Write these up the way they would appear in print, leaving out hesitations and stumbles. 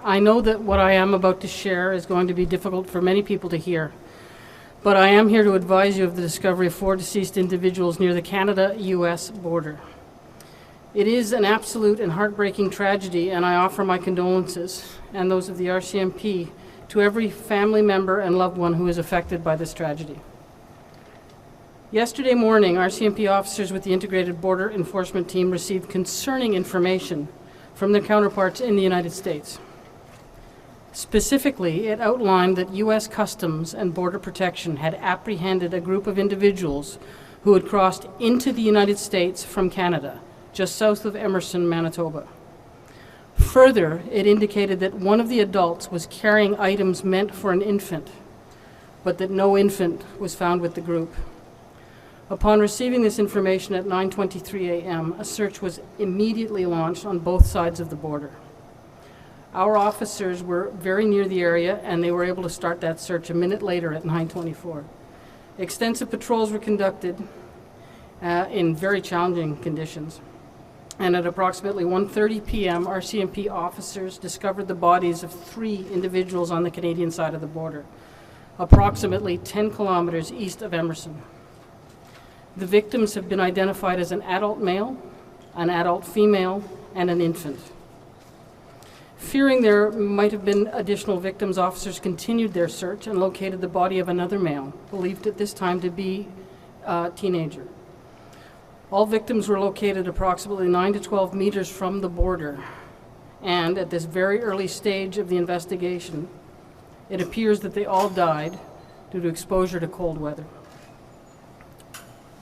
I know that what I am about to share is going to be difficult for many people to hear, but I am here to advise you of the discovery of 4 deceased individuals near the Canada-U.S. border. It is an absolute and heartbreaking tragedy, and I offer my condolences, and those of the RCMP, to every family member and loved one who is affected by this tragedy. Yesterday morning, RCMP officers with the Integrated Border Enforcement Team received concerning information from their counterparts in the United States. Specifically, it outlined that U.S. Customs and Border Protection had apprehended a group of individuals who had crossed into the United States from Canada, just south of Emerson, Manitoba. Further, it indicated that one of the adults was carrying items meant for an infant, but that no infant was found with the group. Upon receiving this information at 9:23 a.m., a search was immediately launched on both sides of the border. Our officers were very near the area, and they were able to start that search a minute later at 9:24. Extensive patrols were conducted in very challenging conditions. And at approximately 1:30 p.m., RCMP officers discovered the bodies of 3 individuals on the Canadian side of the border, approximately 10 kilometers east of Emerson. The victims have been identified as an adult male, an adult female, and an infant. Fearing there might have been additional victims, officers continued their search and located the body of another male, believed at this time to be a teenager. All victims were located approximately 9 to 12 meters from the border, and at this very early stage of the investigation, it appears that they all died due to exposure to cold weather.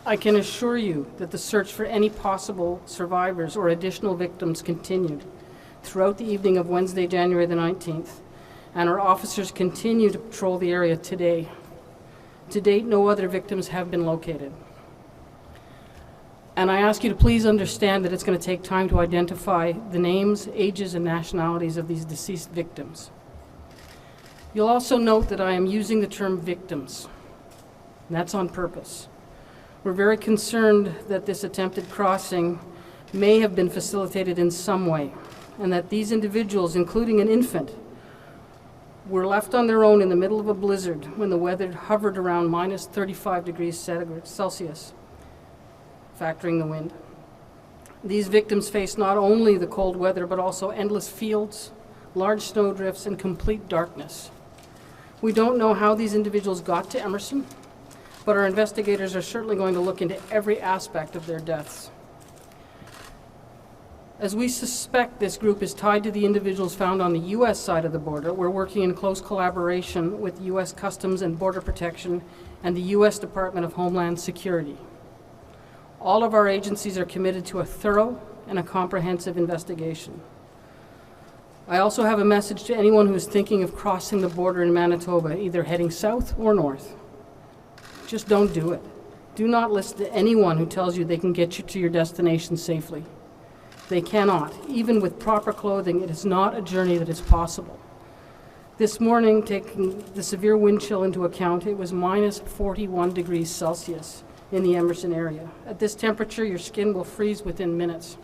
I can assure you that the search for any possible survivors or additional victims continued throughout the evening of Wednesday, January the 19th, and our officers continue to patrol the area today. To date, no other victims have been located. And I ask you to please understand that it's going to take time to identify the names, ages, and nationalities of these deceased victims. You'll also note that I am using the term victims, and that's on purpose. We're very concerned that this attempted crossing may have been facilitated in some way, and that these individuals, including an infant, were left on their own in the middle of a blizzard when the weather hovered around minus 35 degrees Celsius, factoring the wind. These victims faced not only the cold weather, but also endless fields, large snowdrifts, and complete darkness. We don't know how these individuals got to Emerson, but our investigators are certainly going to look into every aspect of their deaths. As we suspect this group is tied to the individuals found on the U.S. side of the border, we're working in close collaboration with U.S. Customs and Border Protection and the U.S. Department of Homeland Security. All of our agencies are committed to a thorough and a comprehensive investigation. I also have a message to anyone who is thinking of crossing the border in Manitoba, either heading south or north. Just don't do it. Do not listen to anyone who tells you they can get you to your destination safely. They cannot. Even with proper clothing, it is not a journey that is possible. This morning, taking the severe wind chill into account, it was minus 41 degrees Celsius in the Emerson area. At this temperature, your skin will freeze within minutes.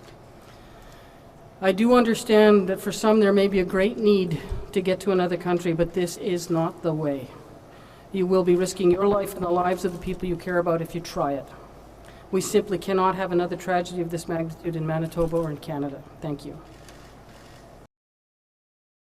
I do understand that for some there may be a great need to get to another country, but this is not the way. You will be risking your life and the lives of the people you care about if you try it. We simply cannot have another tragedy of this magnitude in Manitoba or in Canada. Thank you.